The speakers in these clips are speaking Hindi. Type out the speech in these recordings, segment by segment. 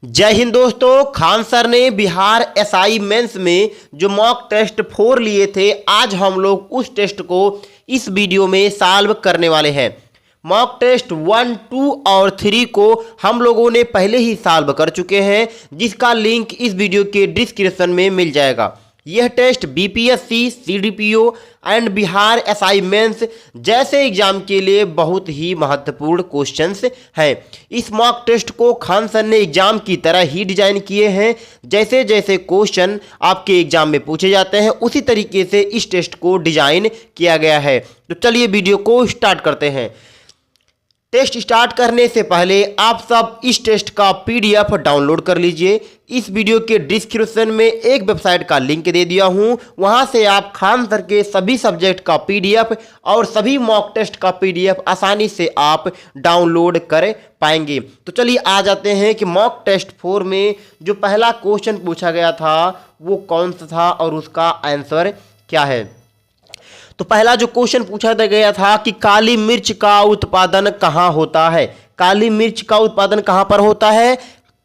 जय हिंद दोस्तों। खान सर ने बिहार एसआई मेंस में जो मॉक टेस्ट 4 लिए थे, आज हम लोग उस टेस्ट को इस वीडियो में सॉल्व करने वाले हैं। मॉक टेस्ट 1, 2 और 3 को हम लोगों ने पहले ही सॉल्व कर चुके हैं, जिसका लिंक इस वीडियो के डिस्क्रिप्शन में मिल जाएगा। यह test BPSC, CDPO and Bihar SI mains जैसे एग्जाम के लिए बहुत ही महत्वपूर्ण क्वेश्चंस हैं। इस मॉक टेस्ट को खान सर ने एग्जाम की तरह ही डिजाइन किए हैं। जैसे जैसे क्वेश्चन आपके एग्जाम में पूछे जाते हैं, उसी तरीके से इस टेस्ट को डिजाइन किया गया है। तो चलिए वीडियो को स्टार्ट करते हैं। टेस्ट स्टार्ट करने से पहले आप सब इस टेस्ट का पीडीएफ डाउनलोड कर लीजिए। इस वीडियो के डिस्क्रिप्शन में एक वेबसाइट का लिंक दे दिया हूं, वहां से आप खान सर के सभी सब्जेक्ट का पीडीएफ और सभी मॉक टेस्ट का पीडीएफ आसानी से आप डाउनलोड कर पाएंगे। तो चलिए आ जाते हैं कि मॉक टेस्ट 4 में जो पहला क्वेश्चन पूछा गया था वो कौन सा था और उसका आंसर क्या है। तो पहला जो क्वेश्चन पूछा गया था कि काली मिर्च का उत्पादन कहाँ होता है। काली मिर्च का उत्पादन कहाँ पर होता है?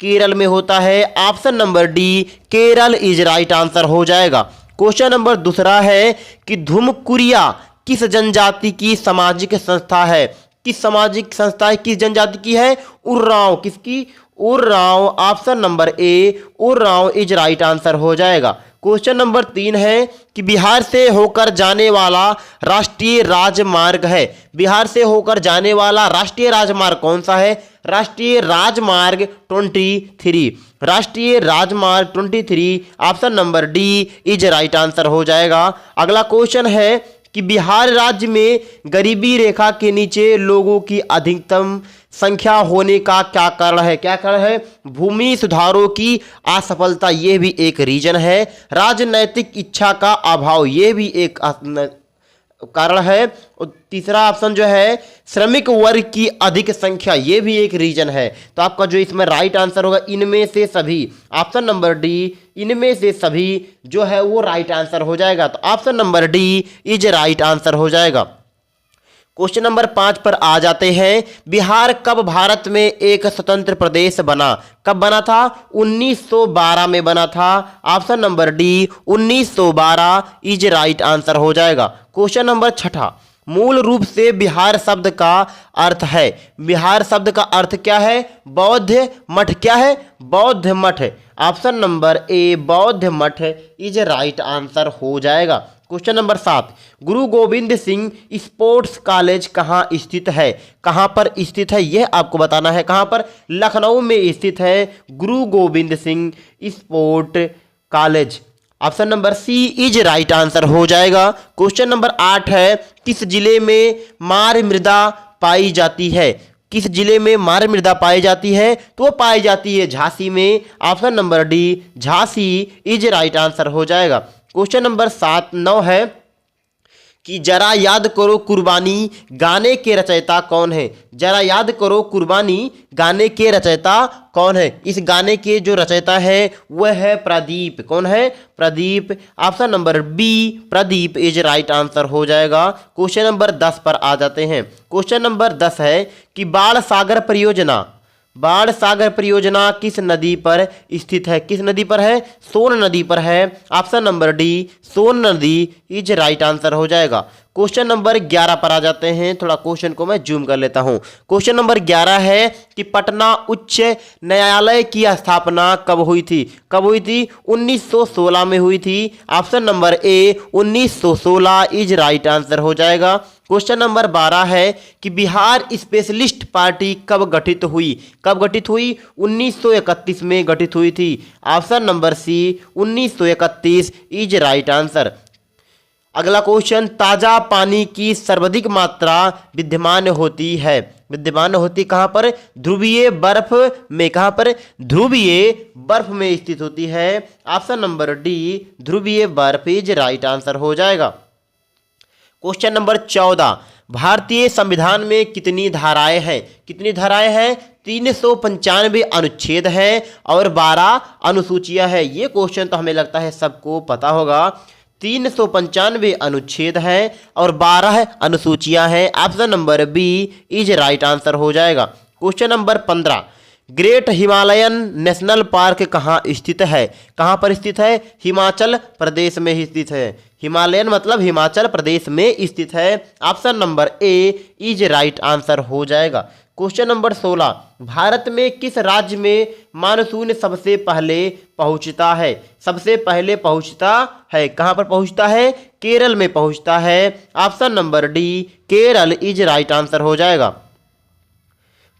केरल में होता है। Option number D, Kerala is right answer हो जाएगा। क्वेश्चन नंबर दूसरा है कि धुमकुरिया किस जनजाति की सामाजिक संस्था है? किस सामाजिक संस्था है, किस जनजाति की है? उर्रांव। किसकी? Oraon. Option number A, Oraon is right answer हो जाएगा। क्वेश्चन नंबर 3 है कि बिहार से होकर जाने वाला राष्ट्रीय राजमार्ग है। बिहार से होकर जाने वाला राष्ट्रीय राजमार्ग कौन सा है? राष्ट्रीय राजमार्ग 23। राष्ट्रीय राजमार्ग 23 option number D is right answer हो जाएगा। अगला क्वेश्चन है कि बिहार राज्य में गरीबी रेखा के नीचे लोगों की अधिकतम संख्या होने का क्या कारण है? क्या कारण है? भूमि सुधारों की असफलता, यह भी एक रीजन है। राजनैतिक इच्छा का अभाव, यह भी एक कारण है। और तीसरा ऑप्शन जो है श्रमिक वर्ग की अधिक संख्या, यह भी एक रीजन है। तो आपका जो इसमें राइट आंसर होगा इनमें से सभी, ऑप्शन नंबर डी, इनमें से सभी जो है वो राइट आंसर हो जाएगा। तो option number D is right answer हो जाएगा। क्वेश्चन नंबर 5 पर आ जाते हैं। बिहार कब भारत में एक स्वतंत्र प्रदेश बना? कब बना था? 1912 में बना था। Option number D 1912 is right answer हो जाएगा। क्वेश्चन नंबर 6, मूल रूप से बिहार शब्द का अर्थ है। बिहार शब्द का अर्थ क्या है? बौद्ध मठ। क्या है? बौद्ध मठ। ऑप्शन नंबर ए, बौद्ध मठ इज राइट आंसर हो जाएगा। क्वेश्चन नंबर 7, गुरु गोविंद सिंह स्पोर्ट्स कॉलेज कहाँ स्थित है? कहाँ पर स्थित है यह आपको बताना है। कहाँ पर? लखनऊ में स्थित है Guru Gobind Singh sport college. Option number C is right answer हो जाएगा। क्वेश्चन नंबर 8 है, किस जिले में मार मृदा पाई जाती है? किस जिले में मार मृदा पाई जाती है? तो वो पाई जाती है झांसी में। Option number D, Jhansi is right answer हो जाएगा। क्वेश्चन नंबर 7, 9 है कि जरा याद करो कुर्बानी गाने के रचयिता कौन है? जरा याद करो कुर्बानी गाने के रचयिता कौन है? इस गाने के जो रचयिता है वह है प्रदीप। कौन है? Pradeep. Option number B, Pradeep is right answer हो जाएगा। क्वेश्चन नंबर 10 पर आ जाते हैं। क्वेश्चन नंबर 10 है कि बाण सागर परियोजना, बाण सागर परियोजना किस नदी पर स्थित है? किस नदी पर है? सोन नदी पर है। ऑप्शन नंबर डी, सोन नदी इज राइट आंसर हो जाएगा। क्वेश्चन नंबर 11 पर आ जाते हैं। थोड़ा क्वेश्चन को मैं जूम कर लेता हूं। क्वेश्चन नंबर 11 है कि पटना उच्च न्यायालय की स्थापना कब हुई थी? कब हुई थी? 1916 में हुई थी। Option number A, 1916 is right answer हो जाएगा। क्वेश्चन नंबर 12 है कि बिहार स्पेशलिस्ट पार्टी कब गठित हुई? कब गठित हुई? 1931 में गठित हुई थी। Option number C, 1931 is right answer. अगला क्वेश्चन, ताजा पानी की सर्वाधिक मात्रा विद्यमान होती है। विद्यमान होती कहाँ पर? ध्रुवीय बर्फ में। कहाँ पर? ध्रुवीय बर्फ में स्थित होती है। ऑप्शन नंबर डी, ध्रुवीय बर्फ इज राइट आंसर हो जाएगा। क्वेश्चन नंबर 14, भारतीय संविधान में कितनी धाराएं हैं? कितनी धाराएं हैं? 395 अनुच्छेद हैं और 12 अनुसूचियां हैं। ये क्वेश्चन तो हमें लगता है सबको पता होगा। 395 अनुच्छेद हैं और 12 अनुसूचियां हैं। Option number B is right answer हो जाएगा। Question number 15, great Himalayan national park कहाँ स्थित है? कहाँ पर स्थित है? हिमाचल प्रदेश में स्थित है। हिमालयन मतलब हिमाचल प्रदेश में स्थित है। Option number A is right answer हो जाएगा। क्वेश्चन नंबर 16, भारत में किस राज्य में मानसून सबसे पहले पहुंचता है? सबसे पहले पहुंचता है, कहां पर पहुंचता है? केरल में पहुंचता है। Option number D Kerala is right answer हो जाएगा।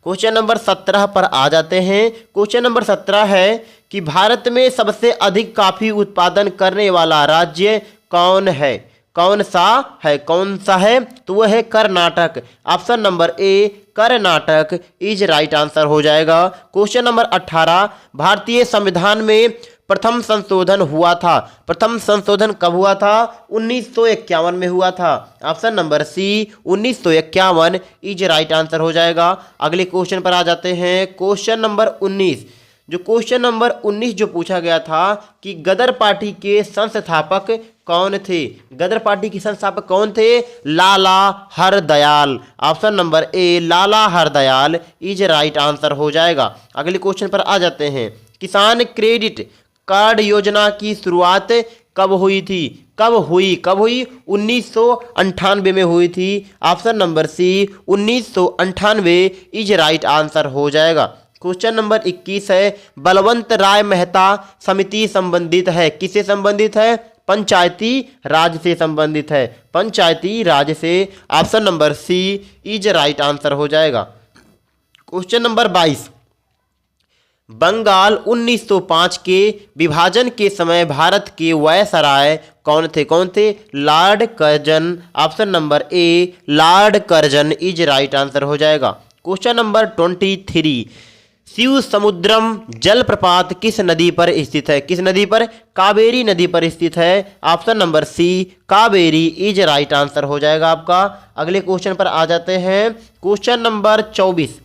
क्वेश्चन नंबर 17 पर आ जाते हैं। क्वेश्चन नंबर 17 है कि भारत में सबसे अधिक कॉफी उत्पादन करने वाला राज्य कौन है? कौन सा है? कौन सा है? तो वह है Karnataka. Option number A Karnataka is right answer हो जाएगा। क्वेश्चन नंबर 18, भारतीय संविधान में प्रथम संशोधन हुआ था। प्रथम संशोधन कब हुआ था? 1951 में हुआ था। Option number C 1951 is right answer हो जाएगा। अगले क्वेश्चन पर आ जाते हैं। क्वेश्चन नंबर 19, जो क्वेश्चन नंबर 19 जो पूछा गया था कि गदर पार्टी के संस्थापक कौन थे? गदर पार्टी के संस्थापक कौन थे? Lala Hardayal. Option number A Lala Hardayal is right answer हो जाएगा। अगले क्वेश्चन पर आ जाते हैं। किसान क्रेडिट कार्ड योजना की शुरुआत कब हुई थी? कब हुई? 1998 में हुई थी। Option number C 1998 is right answer हो जाएगा। क्वेश्चन नंबर 21 है, बलवंत राय मेहता समिति संबंधित है, किससे संबंधित है? पंचायती राज से संबंधित है। पंचायती राज से। Option number C is right answer हो जाएगा। क्वेश्चन नंबर 22, बंगाल 1905 के विभाजन के समय भारत के वायसराय कौन थे? कौन थे? Lord Curzon. Option number A Lord Curzon is right answer हो जाएगा। क्वेश्चन नंबर 23, शिव समुद्रम जलप्रपात किस नदी पर स्थित है? किस नदी पर? कावेरी नदी पर स्थित है। Option number C Kaveri is right answer हो जाएगा आपका। अगले क्वेश्चन पर आ जाते हैं। क्वेश्चन नंबर 24,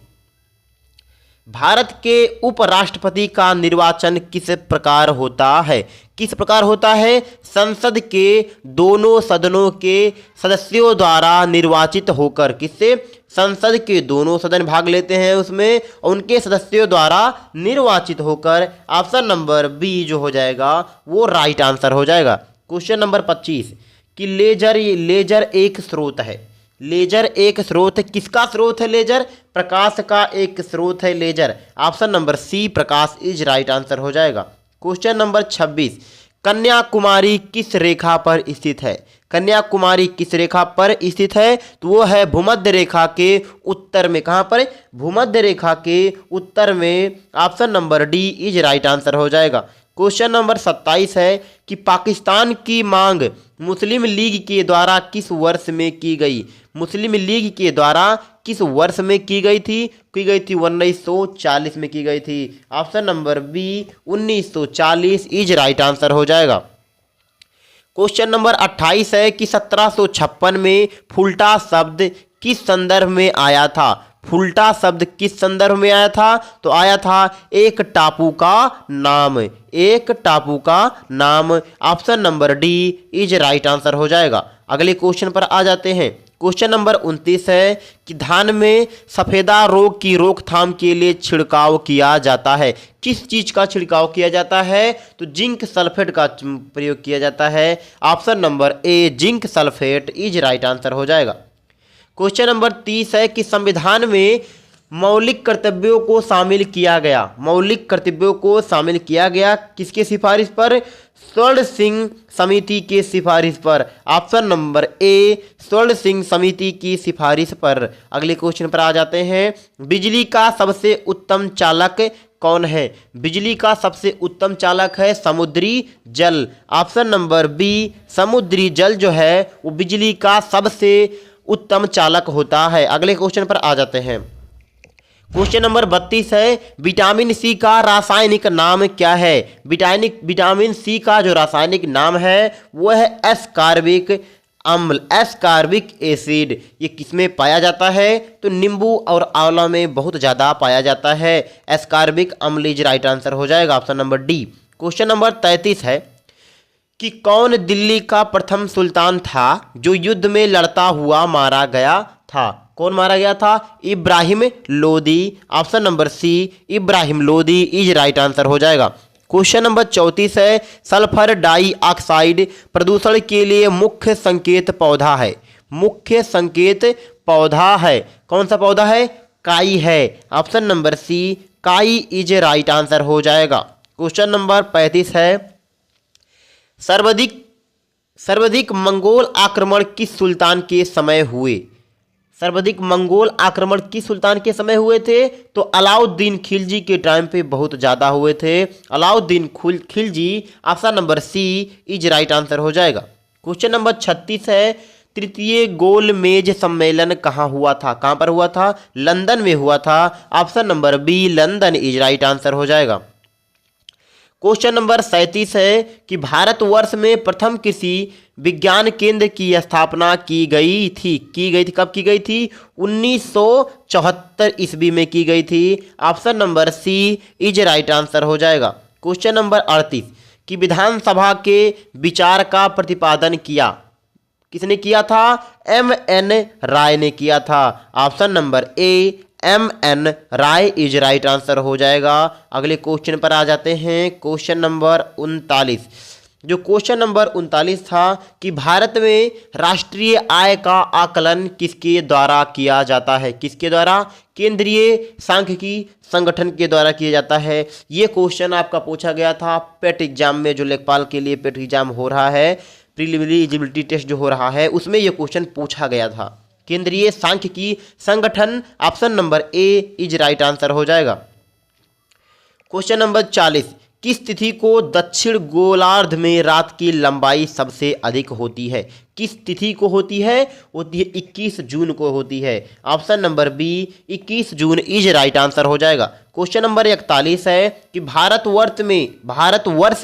भारत के उपराष्ट्रपति का निर्वाचन किस प्रकार होता है? किस प्रकार होता है? संसद के दोनों सदनों के सदस्यों द्वारा निर्वाचित होकर। किससे? संसद के दोनों सदन भाग लेते हैं उसमें, उनके सदस्यों द्वारा निर्वाचित होकर। ऑप्शन नंबर बी जो हो जाएगा वो राइट आंसर हो जाएगा। क्वेश्चन नंबर 25 कि लेजर एक स्रोत है। लेजर एक स्रोत, किसका स्रोत है? लेजर प्रकाश का एक स्रोत है लेजर। ऑप्शन नंबर सी प्रकाश इज राइट आंसर हो जाएगा। क्वेश्चन नंबर 26, कन्याकुमारी किस रेखा पर स्थित है? कन्याकुमारी किस रेखा पर स्थित है? तो वो है भूमध्य रेखा के उत्तर में। कहाँ पर? भूमध्य रेखा के उत्तर में। Option number D is right answer हो जाएगा। क्वेश्चन नंबर 27 है कि पाकिस्तान की मांग मुस्लिम लीग के द्वारा किस वर्ष में की गई? मुस्लिम लीग के द्वारा किस वर्ष में की गई थी? 1940 में की गई थी। Option number B 1940 is right answer हो जाएगा। क्वेश्चन नंबर 28 है कि 1756 में फुल्टा शब्द किस संदर्भ में आया था? फुल्टा शब्द किस संदर्भ में आया था? तो आया था एक टापू का नाम। एक टापू का नाम। Option number D is right answer हो जाएगा। अगले क्वेश्चन पर आ जाते हैं। क्वेश्चन नंबर 29 है कि धान में सफेदा रोग की रोकथाम के लिए छिड़काव किया जाता है। किस चीज का छिड़काव किया जाता है? तो जिंक सल्फेट का प्रयोग किया जाता है। Option number A zinc sulphate is right answer हो जाएगा। क्वेश्चन नंबर 30 है कि संविधान में मौलिक कर्तव्यों को शामिल किया गया। मौलिक कर्तव्यों को शामिल किया गया किसके सिफारिश पर? स्वर्ण सिंह समिति की सिफारिश पर। ऑप्शन नंबर ए स्वर्ण सिंह समिति की सिफारिश पर। अगले क्वेश्चन पर आ जाते हैं। बिजली का सबसे उत्तम चालक कौन है? बिजली का सबसे उत्तम चालक है समुद्री जल। ऑप्शन नंबर बी समुद्री जल जो है वो बिजली का सबसे उत्तम चालक होता है। अगले क्वेश्चन पर आ जाते हैं। क्वेश्चन नंबर 32 है विटामिन सी का रासायनिक नाम क्या है? विटामिन सी का जो रासायनिक नाम है वो है एस्कॉर्बिक अम्ल, एस्कॉर्बिक एसिड। ये किसमें पाया जाता है? तो नींबू और आंवला में बहुत ज़्यादा पाया जाता है। एस्कॉर्बिक अम्ल इज राइट आंसर हो जाएगा। Option number D. Question number 33 है कि कौन दिल्ली का प्रथम सुल्तान था जो युद्ध में लड़ता हुआ मारा गया था? कौन मारा गया था? Ibrahim Lodi. Option number C Ibrahim Lodi is right answer हो जाएगा। क्वेश्चन नंबर 34 है, सल्फर डाइऑक्साइड प्रदूषण के लिए मुख्य संकेत पौधा है। मुख्य संकेत पौधा है, कौन सा पौधा है? काई है। ऑप्शन नंबर सी काई इज राइट आंसर हो जाएगा। क्वेश्चन नंबर 35 है, सर्वाधिक मंगोल आक्रमण किस सुल्तान के समय हुए? सर्वाधिक मंगोल आक्रमण किस सुल्तान के समय हुए थे? तो अलाउद्दीन खिलजी के टाइम पे बहुत ज़्यादा हुए थे। Alauddin Khilji. Option number C is right answer हो जाएगा। क्वेश्चन नंबर 36 है, तृतीय गोलमेज सम्मेलन कहाँ हुआ था? कहाँ पर हुआ था? लंदन में हुआ था। Option number B London is right answer हो जाएगा। क्वेश्चन नंबर 37 है कि भारतवर्ष में प्रथम कृषि विज्ञान केंद्र की स्थापना की गई थी। कब की गई थी? 1974 ईस्वी में की गई थी। Option number C is right answer हो जाएगा। क्वेश्चन नंबर 38 कि विधानसभा के विचार का प्रतिपादन किया, किसने किया था? M.N. राय ने किया था। Option number A M.N. Roy is right answer हो जाएगा। अगले क्वेश्चन पर आ जाते हैं। क्वेश्चन नंबर 39, जो क्वेश्चन नंबर 39 था कि भारत में राष्ट्रीय आय का आकलन किसके द्वारा किया जाता है? किसके द्वारा? केंद्रीय सांख्यिकी संगठन के द्वारा किया जाता है। ये क्वेश्चन आपका पूछा गया था पेट एग्जाम में, जो लेखपाल के लिए पेट एग्जाम हो रहा है, प्रीलिमिनरी एलिजिबिलिटी टेस्ट जो हो रहा है, उसमें यह क्वेश्चन पूछा गया था। केंद्रीय सांख्यिकी संगठन। Option number A is right answer हो जाएगा। क्वेश्चन नंबर 40, किस तिथि को दक्षिण गोलार्ध में रात की लंबाई सबसे अधिक होती है? किस तिथि को होती है? होती है 21 जून को होती है। Option number B 21 June is right answer हो जाएगा। क्वेश्चन नंबर 41 है कि भारतवर्ष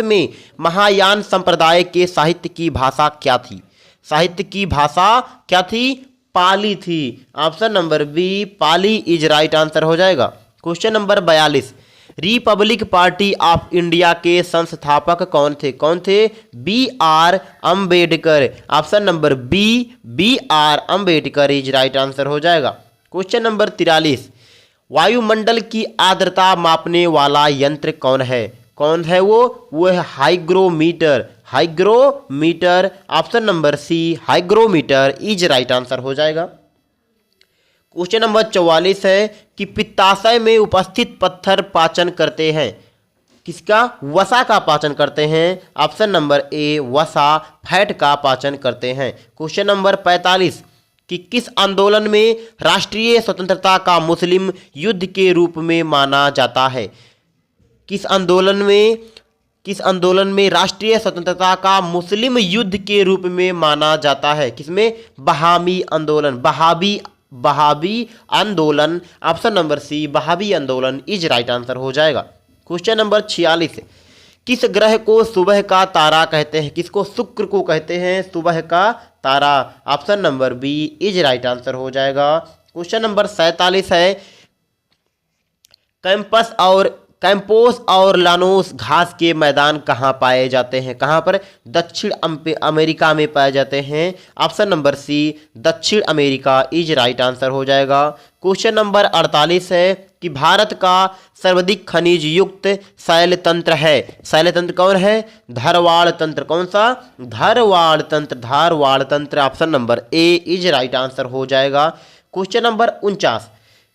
में महायान संप्रदाय के साहित्य की भाषा क्या थी? साहित्य की भाषा क्या थी? पाली थी। Option number B Pali is right answer हो जाएगा। Question number 42, Republic Party of India के संस्थापक कौन थे? B.R. Ambedkar. Option number B B.R. Ambedkar is right answer हो जाएगा। क्वेश्चन नंबर 43, वायुमंडल की आर्द्रता मापने वाला यंत्र कौन है? वो है hygrometer. Option number C hygrometer is right answer हो जाएगा। क्वेश्चन नंबर 44 है कि पित्ताशय में उपस्थित पत्थर पाचन करते हैं किसका? वसा का पाचन करते हैं। ऑप्शन नंबर ए वसा फैट का पाचन करते हैं। क्वेश्चन नंबर 45 कि किस आंदोलन में राष्ट्रीय स्वतंत्रता का मुस्लिम युद्ध के रूप में माना जाता है? किस आंदोलन में राष्ट्रीय स्वतंत्रता का मुस्लिम युद्ध के रूप में माना जाता है? किसमें? बहामी आंदोलन। ऑप्शन नंबर सी बहावी आंदोलन इज राइट आंसर हो जाएगा। क्वेश्चन नंबर 46, किस ग्रह को सुबह का तारा कहते हैं? किसको? शुक्र को कहते हैं सुबह का तारा। Option number B is right answer हो जाएगा। क्वेश्चन नंबर 47 है, कैंपोस और लानोस घास के मैदान कहाँ पाए जाते हैं? कहाँ पर? दक्षिण अमेरिका में पाए जाते हैं। ऑप्शन नंबर सी दक्षिण अमेरिका इज राइट आंसर हो जाएगा। क्वेश्चन नंबर 48 है कि भारत का सर्वाधिक खनिज युक्त शैल तंत्र है। शैल तंत्र कौन है? धारवाड़ तंत्र। कौन सा? धारवाड़ तंत्र। Option number A is right answer हो जाएगा। क्वेश्चन नंबर 49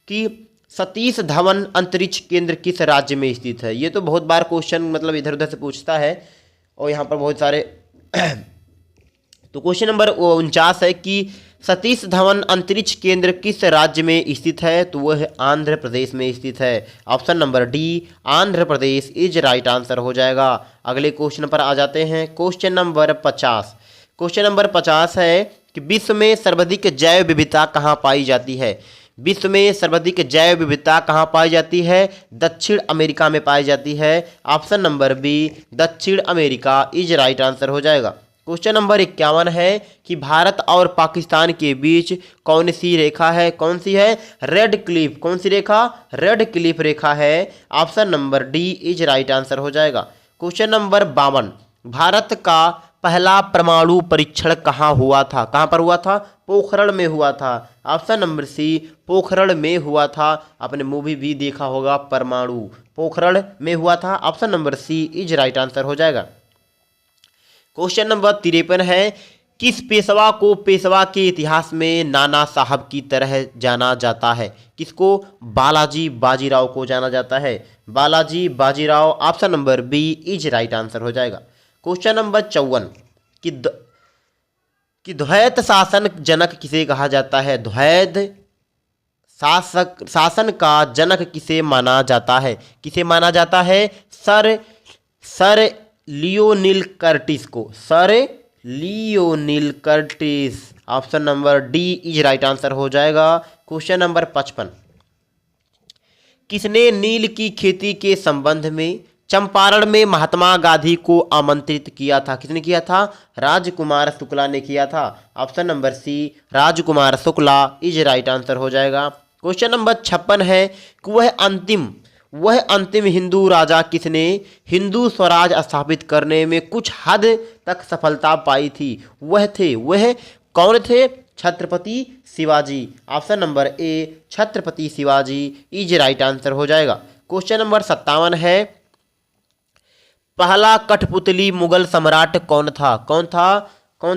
कि सतीश धवन अंतरिक्ष केंद्र किस राज्य में स्थित है? ये तो बहुत बार क्वेश्चन मतलब इधर उधर से पूछता है और यहाँ पर बहुत सारे तो क्वेश्चन नंबर 49 है कि सतीश धवन अंतरिक्ष केंद्र किस राज्य में स्थित है? तो वह आंध्र प्रदेश में स्थित है। Option number D Andhra Pradesh is right answer हो जाएगा। अगले क्वेश्चन पर आ जाते हैं। क्वेश्चन नंबर 50 है कि विश्व में सर्वाधिक जैव विविधता कहाँ पाई जाती है? विश्व में सर्वाधिक जैव विविधता कहाँ पाई जाती है? दक्षिण अमेरिका में पाई जाती है। ऑप्शन नंबर बी दक्षिण अमेरिका इज राइट आंसर हो जाएगा। क्वेश्चन नंबर 51 है कि भारत और पाकिस्तान के बीच कौन सी रेखा है? कौन सी है? Red Cliff. कौन सी रेखा? रेड क्लिफ रेखा है। Option number D is right answer हो जाएगा। क्वेश्चन नंबर 52, भारत का पहला परमाणु परीक्षण कहाँ हुआ था? कहाँ पर हुआ था? पोखरण में हुआ था। ऑप्शन नंबर सी, पोखरण में हुआ था। आपने मूवी भी देखा होगा परमाणु, पोखरण में हुआ था। Option number C is right answer हो जाएगा। क्वेश्चन नंबर 53 है, किस पेशवा को पेशवा के इतिहास में नाना साहब की तरह जाना जाता है? किसको? बालाजी बाजीराव को जाना जाता है, Balaji Bajirao. Option number B is right answer हो जाएगा। क्वेश्चन नंबर 54 कि द्वैत शासन जनक किसे कहा जाता है? द्वैत शासन का जनक किसे माना जाता है? किसे माना जाता है? सर लियोनिल कर्टिस को, sir Lionel Curtis. Option number D is right answer हो जाएगा। क्वेश्चन नंबर 55 किसने नील की खेती के संबंध में चंपारण में महात्मा गांधी को आमंत्रित किया था? किसने किया था? राजकुमार शुक्ला ने किया था। Option number C Rajkumar Shukla is right answer हो जाएगा। क्वेश्चन नंबर 56 है कि वह अंतिम हिंदू राजा किसने हिंदू स्वराज स्थापित करने में कुछ हद तक सफलता पाई थी? वह कौन थे? Chhatrapati Shivaji. Option number A Chhatrapati Shivaji is right answer हो जाएगा। क्वेश्चन नंबर 57 है, पहला कठपुतली मुगल सम्राट कौन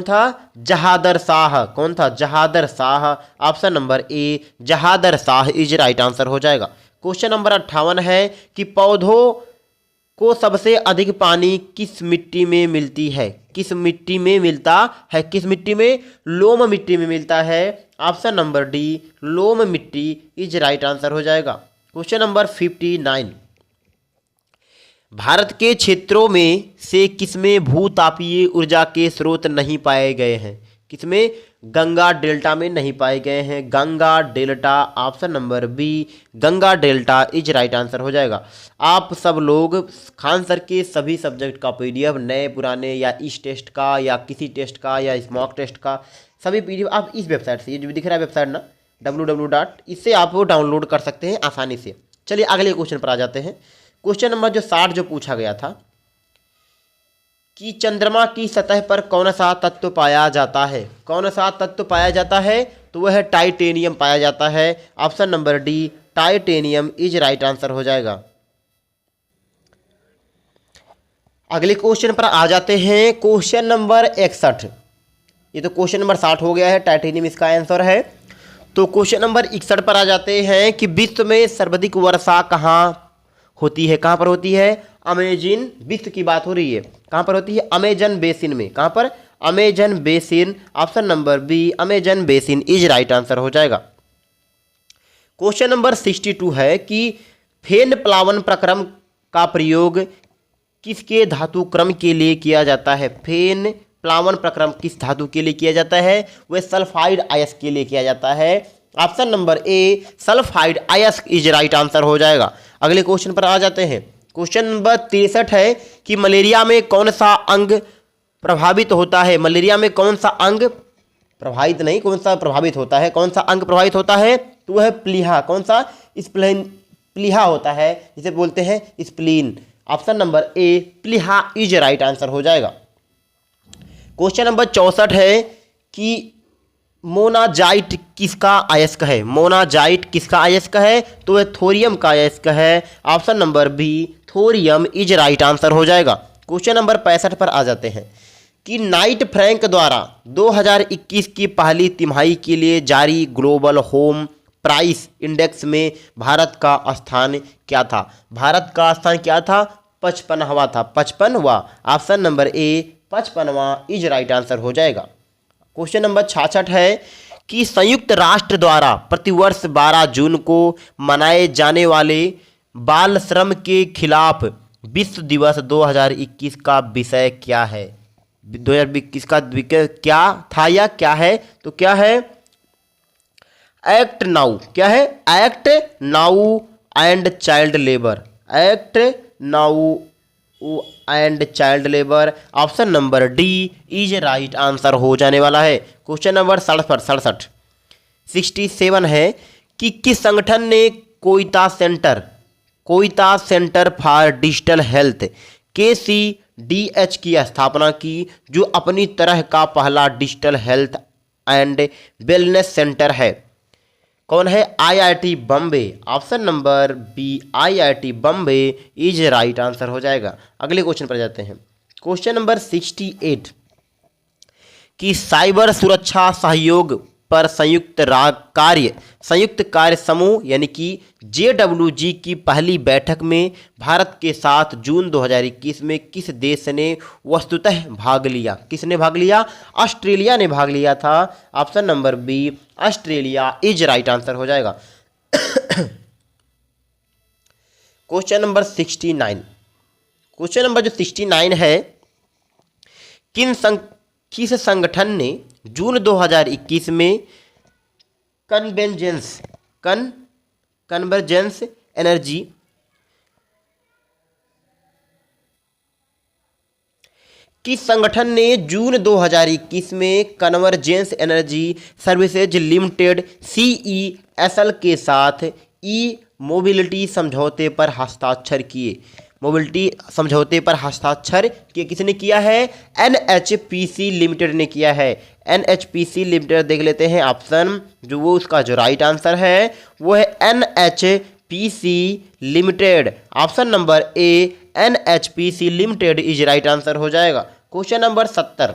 था? जहादर शाह। कौन था? Jahandar Shah. Option number A Jahandar Shah is right answer हो जाएगा। क्वेश्चन नंबर 58 है कि पौधों को सबसे अधिक पानी किस मिट्टी में मिलती है? किस मिट्टी में मिलता है? किस मिट्टी में? लोम मिट्टी में मिलता है। ऑप्शन नंबर डी लोम मिट्टी इज राइट आंसर हो जाएगा। क्वेश्चन नंबर 59 भारत के क्षेत्रों में से किसमें भूतापीय ऊर्जा के स्रोत नहीं पाए गए हैं? किसमें? गंगा डेल्टा में नहीं पाए गए हैं, Ganga delta. Option number B Ganga delta is right answer हो जाएगा। आप सब लोग खान सर के सभी सब्जेक्ट का पीडीएफ, नए पुराने या इस टेस्ट का या किसी टेस्ट का या स्मॉक टेस्ट का सभी पीडीएफ आप इस वेबसाइट से, ये जो दिख रहा है वेबसाइट ना www. इससे आप वो डाउनलोड कर सकते हैं आसानी से। चलिए अगले क्वेश्चन पर आ जाते हैं। क्वेश्चन नंबर जो 60 जो पूछा गया था कि चंद्रमा की सतह पर कौन सा तत्व पाया जाता है? कौन सा तत्व पाया जाता है? तो वह टाइटेनियम पाया जाता है। Option number D titanium is right answer हो जाएगा। अगले क्वेश्चन पर आ जाते हैं। क्वेश्चन नंबर 61, ये तो क्वेश्चन नंबर 60 हो गया है, टाइटेनियम इसका आंसर है। तो क्वेश्चन नंबर 61 पर आ जाते हैं कि विश्व में सर्वाधिक वर्षा कहाँ होती है? कहाँ पर होती है? अमेजन, विश्व की बात हो रही है, कहाँ पर होती है? अमेजन बेसिन में। कहाँ पर? Amazon basin. Option number B Amazon basin is right answer हो जाएगा। क्वेश्चन नंबर 62 है कि फेन प्लावन प्रक्रम का प्रयोग किसके धातु क्रम के लिए किया जाता है? फेन प्लावन प्रक्रम किस धातु के लिए किया जाता है? वह सल्फाइड आयस्क के लिए किया जाता है। ऑप्शन नंबर ए सल्फाइड आयस्क इज राइट आंसर हो जाएगा। अगले क्वेश्चन पर आ जाते हैं। क्वेश्चन नंबर 63 है कि मलेरिया में कौन सा अंग प्रभावित होता है? मलेरिया में कौन सा अंग प्रभावित नहीं, कौन सा प्रभावित होता है? कौन सा अंग प्रभावित होता है? तो वह प्लीहा। कौन सा? प्लीहा होता है, जिसे बोलते हैं स्प्लीन। ऑप्शन नंबर ए प्लीहा इज राइट आंसर हो जाएगा। क्वेश्चन नंबर 64 है कि मोनाजाइट किसका अयस्क है? मोनाजाइट किसका अयस्क है? तो वह थोरियम का अयस्क है। Option number B thorium is right answer हो जाएगा। क्वेश्चन नंबर 65 पर आ जाते हैं कि नाइट फ्रैंक द्वारा 2021 की पहली तिमाही के लिए जारी ग्लोबल होम प्राइस इंडेक्स में भारत का स्थान क्या था? भारत का स्थान क्या था? 55वां था, 55वां। ऑप्शन नंबर ए 55वां इज राइट आंसर हो जाएगा। क्वेश्चन नंबर 66 है कि संयुक्त राष्ट्र द्वारा प्रतिवर्ष 12 जून को मनाए जाने वाले बाल श्रम के खिलाफ विश्व दिवस 2021 का विषय क्या है? 2021 का क्या था या क्या है? तो क्या है? Act now. क्या है? Act now and child labour. Act now and child labour. Option number D is right answer हो जाने वाला है। क्वेश्चन नंबर 67 है कि किस संगठन ने कोयता centre for digital health KC DH की स्थापना की, जो अपनी तरह का पहला digital health and wellness centre है? कौन है? IIT Bombay. Option number B IIT Bombay is right answer हो जाएगा। अगले क्वेश्चन पर जाते हैं। क्वेश्चन नंबर 68 कि साइबर सुरक्षा सहयोग पर संयुक्त कार्य समूह यानी कि JWG की पहली बैठक में भारत के साथ जून 2021 में किस देश ने वस्तुतः भाग लिया? किसने भाग लिया? ऑस्ट्रेलिया ने भाग लिया था। Option number B Australia is right answer हो जाएगा। Question number 69। क्वेश्चन नंबर जो 69 है, किस संगठन ने जून 2021 में कन्वर्जेंस एनर्जी किस संगठन ने जून 2021 में convergence energy services limited CESL के साथ मोबिलिटी समझौते पर हस्ताक्षर किए? मोबिलिटी समझौते पर हस्ताक्षर किसने किया है? NHPC लिमिटेड ने किया है। NHPC लिमिटेड देख लेते हैं ऑप्शन, जो वो उसका जो राइट आंसर है वो है NHPC limited. Option number A NHPC limited is right answer हो जाएगा। क्वेश्चन नंबर 70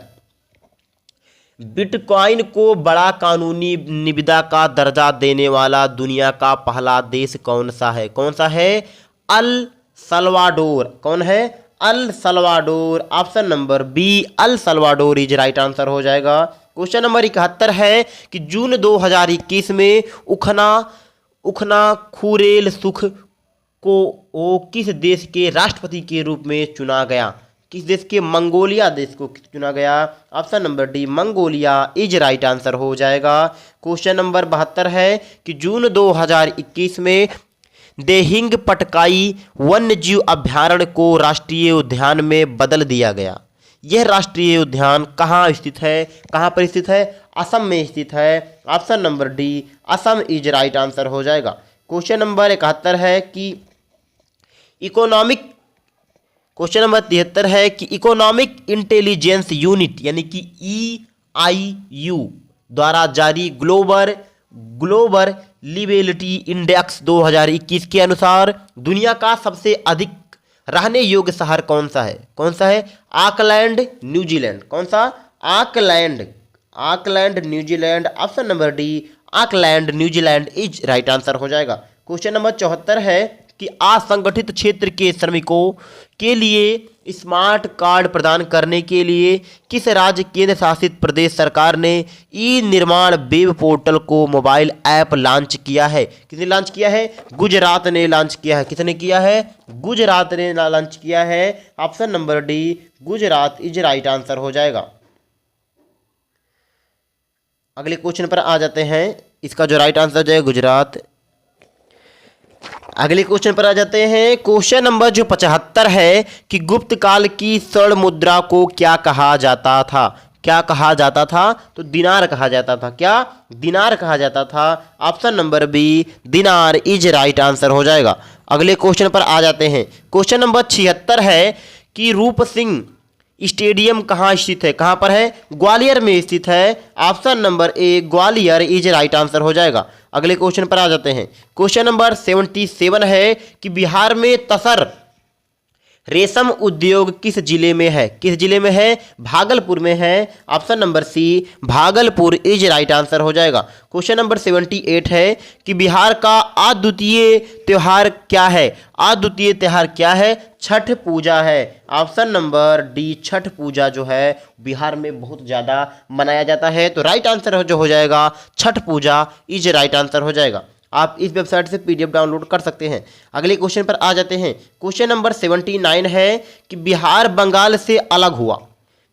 बिटकॉइन को बड़ा कानूनी निविदा का दर्जा देने वाला दुनिया का पहला देश कौन सा है? कौन सा है? El Salvador. कौन है? El Salvador. Option number B El Salvador is right answer हो जाएगा। क्वेश्चन नंबर 71 है कि जून 2021 में उखना खुरेल सुख को किस देश के राष्ट्रपति के रूप में चुना गया? किस देश के? मंगोलिया देश को चुना गया। Option number D Mongolia is right answer हो जाएगा। क्वेश्चन नंबर 72 है कि जून 2021 में देहिंग पटकाई वन्यजीव अभ्यारण्य को राष्ट्रीय उद्यान में बदल दिया गया। यह राष्ट्रीय उद्यान कहाँ स्थित है? कहाँ पर स्थित है? असम में स्थित है। Option number D Assam is right answer हो जाएगा। क्वेश्चन नंबर 71 है कि क्वेश्चन नंबर 73 है कि इकोनॉमिक इंटेलिजेंस यूनिट यानी कि EIU द्वारा जारी ग्लोबल लिवेलिटी इंडेक्स 2021 के अनुसार दुनिया का सबसे अधिक रहने योग्य शहर कौन सा है? कौन सा है? Auckland New Zealand. कौन सा? Auckland New Zealand. Option number D Auckland New Zealand is right answer हो जाएगा। क्वेश्चन नंबर 74 है कि असंगठित क्षेत्र के श्रमिकों के लिए स्मार्ट कार्ड प्रदान करने के लिए किस राज्य केंद्र शासित प्रदेश सरकार ने निर्माण वेब पोर्टल को मोबाइल ऐप लॉन्च किया है? किसने लॉन्च किया है? गुजरात ने लॉन्च किया है। किसने किया है? गुजरात ने लॉन्च किया है। Option number D Gujarat is right answer हो जाएगा। अगले क्वेश्चन पर आ जाते हैं। इसका जो राइट आंसर जो है गुजरात। अगले क्वेश्चन पर आ जाते हैं। क्वेश्चन नंबर जो 75 है कि गुप्त काल की स्वर्ण मुद्रा को क्या कहा जाता था? क्या कहा जाता था? तो दिनार कहा जाता था। क्या? दिनार कहा जाता था। ऑप्शन नंबर बी दिनार इज राइट आंसर हो जाएगा। अगले क्वेश्चन पर आ जाते हैं। क्वेश्चन नंबर 76 है कि रूप सिंह स्टेडियम कहाँ स्थित है? कहाँ पर है? ग्वालियर में स्थित है। Option number A Gwalior is right answer हो जाएगा। अगले क्वेश्चन पर आ जाते हैं। क्वेश्चन नंबर 77 है कि बिहार में तसर रेशम उद्योग किस जिले में है? किस जिले में है? भागलपुर में है। Option number C Bhagalpur is right answer हो जाएगा। क्वेश्चन नंबर 78 है कि बिहार का अद्वितीय त्योहार क्या है? अद्वितीय त्योहार क्या है? छठ पूजा है। ऑप्शन नंबर डी छठ पूजा जो है बिहार में बहुत ज़्यादा मनाया जाता है। तो राइट आंसर जो हो जाएगा छठ पूजा इज राइट आंसर हो जाएगा। आप इस वेबसाइट से PDF डाउनलोड कर सकते हैं। अगले क्वेश्चन पर आ जाते हैं। क्वेश्चन नंबर 79 है कि बिहार बंगाल से अलग हुआ।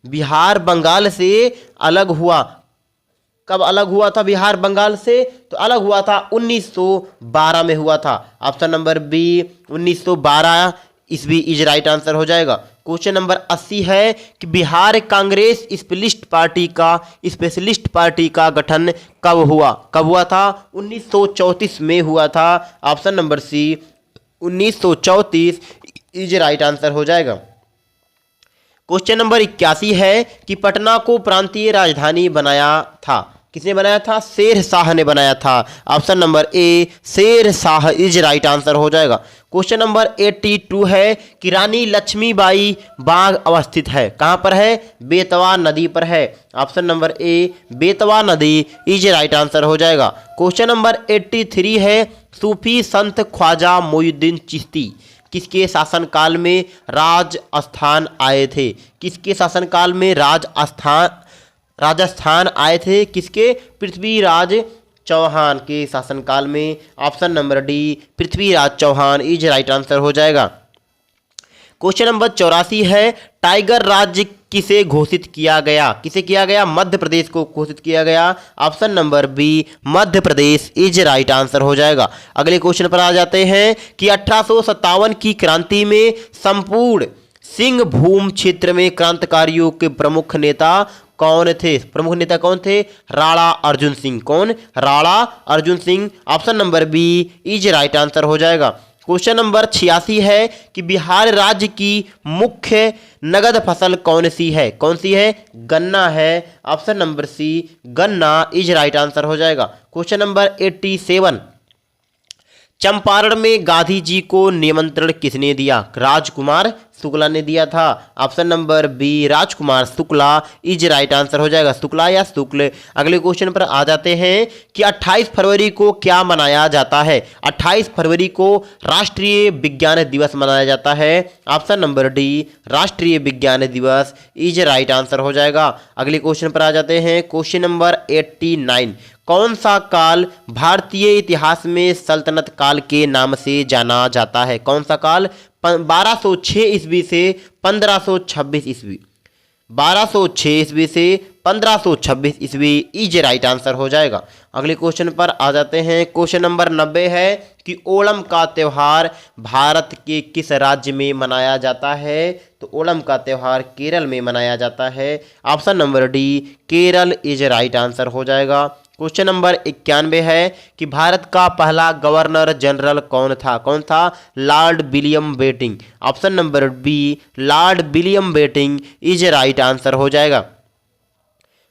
बिहार बंगाल से अलग हुआ। कब अलग हुआ था बिहार बंगाल से? तो अलग हुआ था 1912 में हुआ था। ऑप्शन नंबर बी 1912 ईस्वी इज राइट आंसर हो जाएगा। क्वेश्चन नंबर 80 है कि बिहार कांग्रेस स्पेशलिस्ट पार्टी का गठन कब हुआ? कब हुआ था? 1934 में हुआ था। Option number C 1934 is right answer हो जाएगा। क्वेश्चन नंबर 81 है कि पटना को प्रांतीय राजधानी बनाया था, किसने बनाया था? शेर शाह ने बनाया था। Option number A Sher Shah is right answer हो जाएगा। क्वेश्चन नंबर 82 है कि रानी लक्ष्मीबाई बाग अवस्थित है, कहाँ पर है? बेतवा नदी पर है। ऑप्शन नंबर ए बेतवा नदी इज राइट आंसर हो जाएगा। क्वेश्चन नंबर 83 है सूफी संत ख्वाजा मोइनुद्दीन चिश्ती किसके शासनकाल में राजस्थान आए थे? किसके शासनकाल में राजस्थान आए थे? किसके? पृथ्वीराज चौहान के शासनकाल में। Option number D Prithviraj Chauhan is right answer हो जाएगा। क्वेश्चन नंबर 84 है टाइगर राज्य किसे घोषित किया गया? किसे किया गया? मध्य प्रदेश को घोषित किया गया। Option number B Madhya Pradesh is right answer हो जाएगा। अगले क्वेश्चन पर आ जाते हैं कि 1857 की क्रांति में संपूर्ण सिंह भूम क्षेत्र में क्रांतिकारियों के प्रमुख नेता कौन थे? प्रमुख नेता कौन थे? राणा अर्जुन सिंह। कौन? Rana Arjun Singh. Option number B is right answer हो जाएगा। क्वेश्चन नंबर 86 है कि बिहार राज्य की मुख्य नगद फसल कौन सी है? कौन सी है? गन्ना है। ऑप्शन नंबर सी गन्ना इज राइट आंसर हो जाएगा। क्वेश्चन नंबर 87 चंपारण में गांधी जी को निमंत्रण किसने दिया? राजकुमार शुक्ला ने दिया था। Option number B Rajkumar Shukla is right answer हो जाएगा। शुक्ला या शुक्ल। अगले क्वेश्चन पर आ जाते हैं कि 28 फरवरी को क्या मनाया जाता है? 28 फरवरी को राष्ट्रीय विज्ञान दिवस मनाया जाता है। ऑप्शन नंबर डी राष्ट्रीय विज्ञान दिवस इज राइट आंसर हो जाएगा। अगले क्वेश्चन पर आ जाते हैं क्वेश्चन नंबर 89 कौन सा काल भारतीय इतिहास में सल्तनत काल के नाम से जाना जाता है? कौन सा काल? 1206 ईस्वी से 1526 ईस्वी। 1206 ईस्वी से 1526 ईस्वी इज राइट आंसर हो जाएगा। अगले क्वेश्चन पर आ जाते हैं क्वेश्चन नंबर 90 है कि ओणम का त्यौहार भारत के किस राज्य में मनाया जाता है? तो ओणम का त्यौहार केरल में मनाया जाता है। Option number D Kerala is right answer हो जाएगा। क्वेश्चन नंबर 91 है कि भारत का पहला गवर्नर जनरल कौन था? कौन था? Lord William Bentinck. Option number B Lord William Bentinck is right answer हो जाएगा।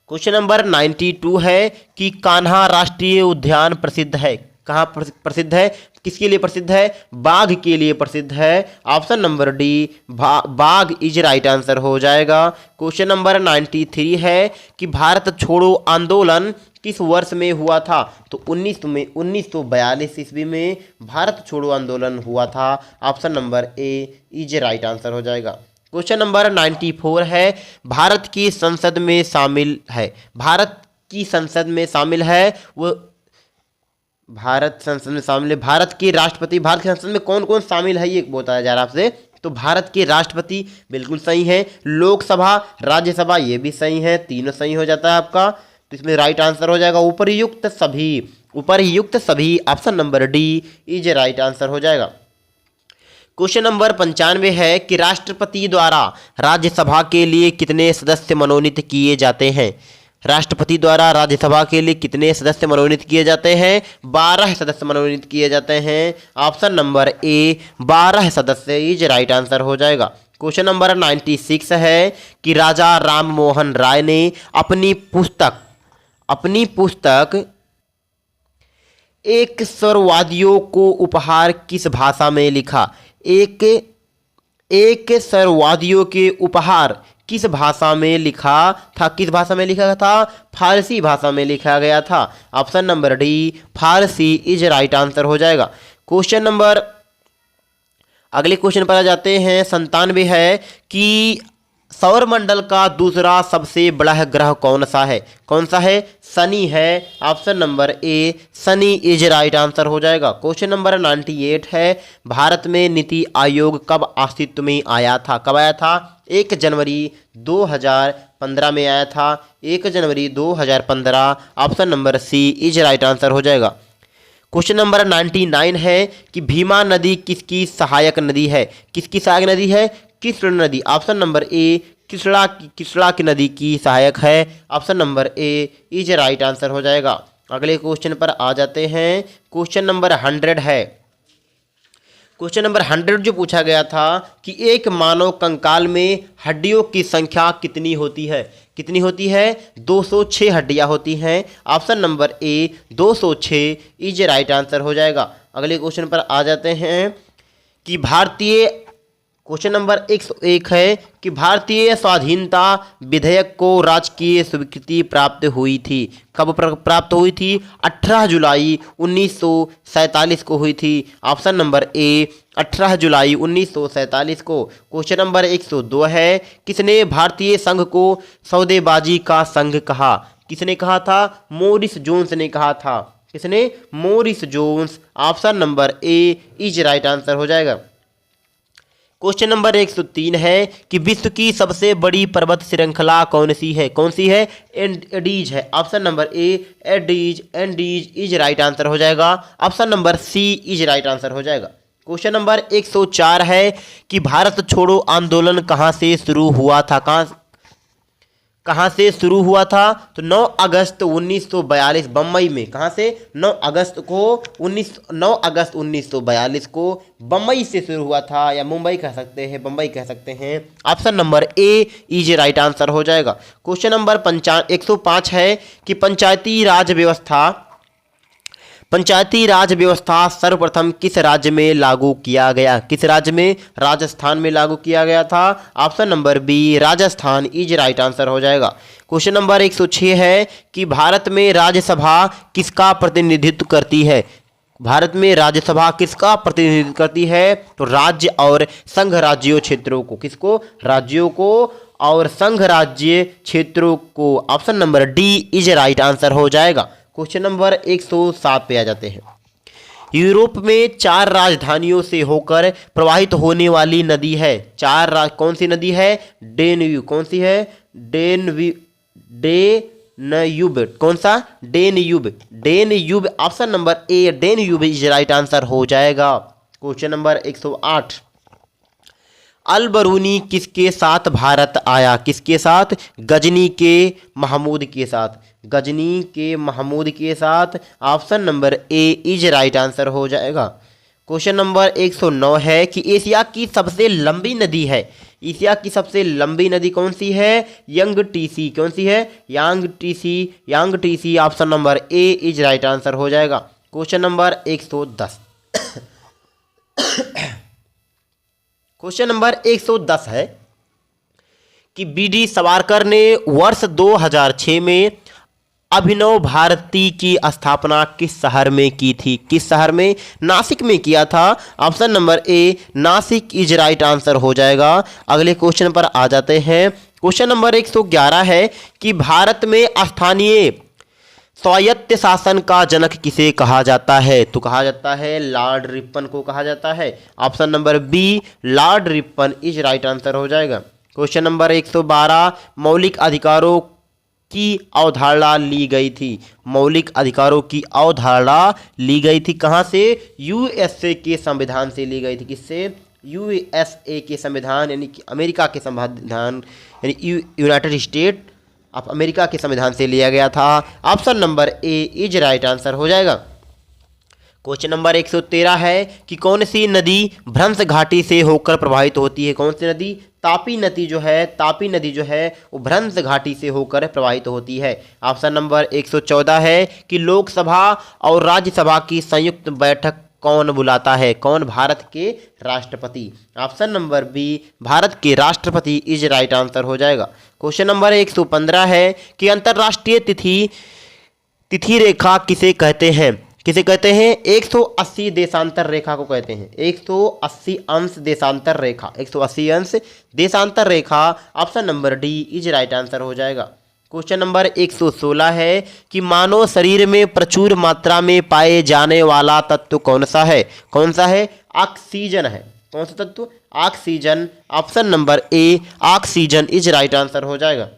क्वेश्चन नंबर 92 है कि कान्हा राष्ट्रीय उद्यान प्रसिद्ध है, कहाँ प्रसिद्ध है? किसके लिए प्रसिद्ध है? बाघ के लिए प्रसिद्ध है। ऑप्शन नंबर डी बाघ इज राइट आंसर हो जाएगा। क्वेश्चन नंबर 93 है कि भारत छोड़ो आंदोलन किस वर्ष में हुआ था? तो 1942 ईस्वी में भारत छोड़ो आंदोलन हुआ था। Option number A is right answer हो जाएगा। क्वेश्चन नंबर 94 है भारत की संसद में शामिल है, भारत की संसद में शामिल है वो भारत संसद में शामिल है। भारत के राष्ट्रपति, भारत की संसद में कौन कौन शामिल है ये बताया जा रहा है आपसे। तो भारत के राष्ट्रपति बिल्कुल सही है, लोकसभा राज्यसभा ये भी सही है, तीनों सही हो जाता है आपका। तो इसमें राइट आंसर हो जाएगा उपरयुक्त सभी। Option number D is right answer हो जाएगा। क्वेश्चन नंबर 95 है कि राष्ट्रपति द्वारा राज्यसभा के लिए कितने सदस्य मनोनीत किए जाते हैं? राष्ट्रपति द्वारा राज्यसभा के लिए कितने सदस्य मनोनीत किए जाते हैं? 12 सदस्य मनोनीत किए जाते हैं। ऑप्शन नंबर ए 12 सदस्य इज राइट आंसर हो जाएगा। क्वेश्चन नंबर 96 है कि राजा राम मोहन राय ने अपनी पुस्तक एक स्वरवादियों को उपहार किस भाषा में लिखा? एक स्वरवादियों के उपहार किस भाषा में लिखा था? किस भाषा में लिखा था? फारसी भाषा में लिखा गया था। Option number D Farsi is right answer हो जाएगा। क्वेश्चन नंबर अगले क्वेश्चन पर आ जाते हैं 97 है कि सौरमंडल का दूसरा सबसे बड़ा ग्रह कौन सा है? कौन सा है? शनि है। Option number A Shani is right answer हो जाएगा। क्वेश्चन नंबर 98 है भारत में नीति आयोग कब अस्तित्व में आया था? कब आया था? 1 जनवरी 2015 में आया था। 1 जनवरी 2015। Option number C is right answer हो जाएगा। क्वेश्चन नंबर 99 है कि भीमा नदी किसकी सहायक नदी है? किसकी सहायक नदी है? कृष्ण नदी। ऑप्शन नंबर ए कृष्णा की नदी की सहायक है। Option number A is right answer हो जाएगा। अगले क्वेश्चन पर आ जाते हैं क्वेश्चन नंबर 100 है क्वेश्चन नंबर 100 जो पूछा गया था कि एक मानव कंकाल में हड्डियों की संख्या कितनी होती है? कितनी होती है? 206 हड्डियां होती हैं। Option number A 206 is right answer हो जाएगा। अगले क्वेश्चन पर आ जाते हैं कि क्वेश्चन नंबर 101 है कि भारतीय स्वाधीनता विधेयक को राजकीय स्वीकृति प्राप्त हुई थी। कब प्राप्त हुई थी? 18 जुलाई 1947 को हुई थी। ऑप्शन नंबर ए 18 जुलाई 1947 को। क्वेश्चन नंबर 102 है किसने भारतीय संघ को सौदेबाजी का संघ कहा? किसने कहा था? मोरिस जोन्स ने कहा था। किसने? Morris Jones. Option number A is right answer हो जाएगा। क्वेश्चन नंबर 103 है कि विश्व की सबसे बड़ी पर्वत श्रृंखला कौन सी है? कौन सी है? एंडीज है। Option number A Andes is right answer हो जाएगा। Option number C is right answer हो जाएगा। क्वेश्चन नंबर 104 है कि भारत छोड़ो आंदोलन कहाँ से शुरू हुआ था? कहाँ से शुरू हुआ था? तो 9 अगस्त 1942 बम्बई में। कहाँ से? 9 अगस्त 1942 को बम्बई से शुरू हुआ था, या मुंबई कह सकते हैं, बम्बई कह सकते हैं। Option number A is right answer हो जाएगा। क्वेश्चन नंबर 105 है कि पंचायती राज व्यवस्था सर्वप्रथम किस राज्य में लागू किया गया? किस राज्य में? राजस्थान में लागू किया गया था। Option number B Rajasthan is right answer हो जाएगा। क्वेश्चन नंबर 106 है कि भारत में राज्यसभा किसका प्रतिनिधित्व करती है? भारत में राज्यसभा किसका प्रतिनिधित्व करती है? तो राज्य और संघ राज्यों क्षेत्रों को। किसको? राज्यों को और संघ राज्य क्षेत्रों को। Option number D is right answer हो जाएगा। क्वेश्चन नंबर 107 पे आ जाते हैं। यूरोप में 4 राजधानियों से होकर प्रवाहित होने वाली नदी है। कौन सी नदी है? डेन्यूब। कौन सी है? डेन्यूब। कौन सा? Danube. Option number A Danube is right answer हो जाएगा। क्वेश्चन नंबर 108 अल बरूनी किसके साथ भारत आया? किसके साथ? गजनी के महमूद के साथ। गजनी के महमूद के साथ। Option number A is right answer हो जाएगा। क्वेश्चन नंबर 109 है कि एशिया की सबसे लंबी नदी है। एशिया की सबसे लंबी नदी कौन सी है? यांगटीसी। कौन सी है? Yangtze. Option number A is right answer हो जाएगा। क्वेश्चन नंबर 110 क्वेश्चन नंबर 110 है कि बी.डी. सावरकर ने वर्ष 2006 में अभिनव भारती की स्थापना किस शहर में की थी? किस शहर में? नासिक में किया था। Option number A Nashik is right answer हो जाएगा। अगले क्वेश्चन पर आ जाते हैं। क्वेश्चन नंबर 111 है कि भारत में स्थानीय स्वायत्त शासन का जनक किसे कहा जाता है? तो कहा जाता है लॉर्ड रिपन को कहा जाता है। Option number B lord Ripon is right answer हो जाएगा। क्वेश्चन नंबर 112 मौलिक अधिकारों की अवधारणा ली गई थी। मौलिक अधिकारों की अवधारणा ली गई थी कहाँ से? यूएसए के संविधान से ली गई थी। किससे? यूएसए के संविधान यानी कि अमेरिका के संविधान यानी यूनाइटेड स्टेट ऑफ अमेरिका के संविधान से लिया गया था। Option number A is right answer हो जाएगा। क्वेश्चन नंबर 113 है कि कौन सी नदी भ्रंश घाटी से होकर प्रवाहित होती है? कौन सी नदी? तापी नदी जो है वो भ्रंश घाटी से होकर प्रवाहित होती है। ऑप्शन नंबर 114 है कि लोकसभा और राज्यसभा की संयुक्त बैठक कौन बुलाता है? कौन? भारत के राष्ट्रपति। ऑप्शन नंबर बी भारत के राष्ट्रपति इज राइट आंसर हो जाएगा। क्वेश्चन नंबर 115 है कि अंतर्राष्ट्रीय तिथि रेखा किसे कहते हैं? किसे कहते हैं? 180 देशांतर रेखा को कहते हैं। 180 अंश देशांतर रेखा। 180 अंश देशांतर रेखा। Option number D is right answer हो जाएगा। क्वेश्चन नंबर 116 है कि मानव शरीर में प्रचुर मात्रा में पाए जाने वाला तत्व कौन सा है? कौन सा है? ऑक्सीजन है। कौन सा तत्व? Oxygen. Option number A oxygen is right answer हो जाएगा।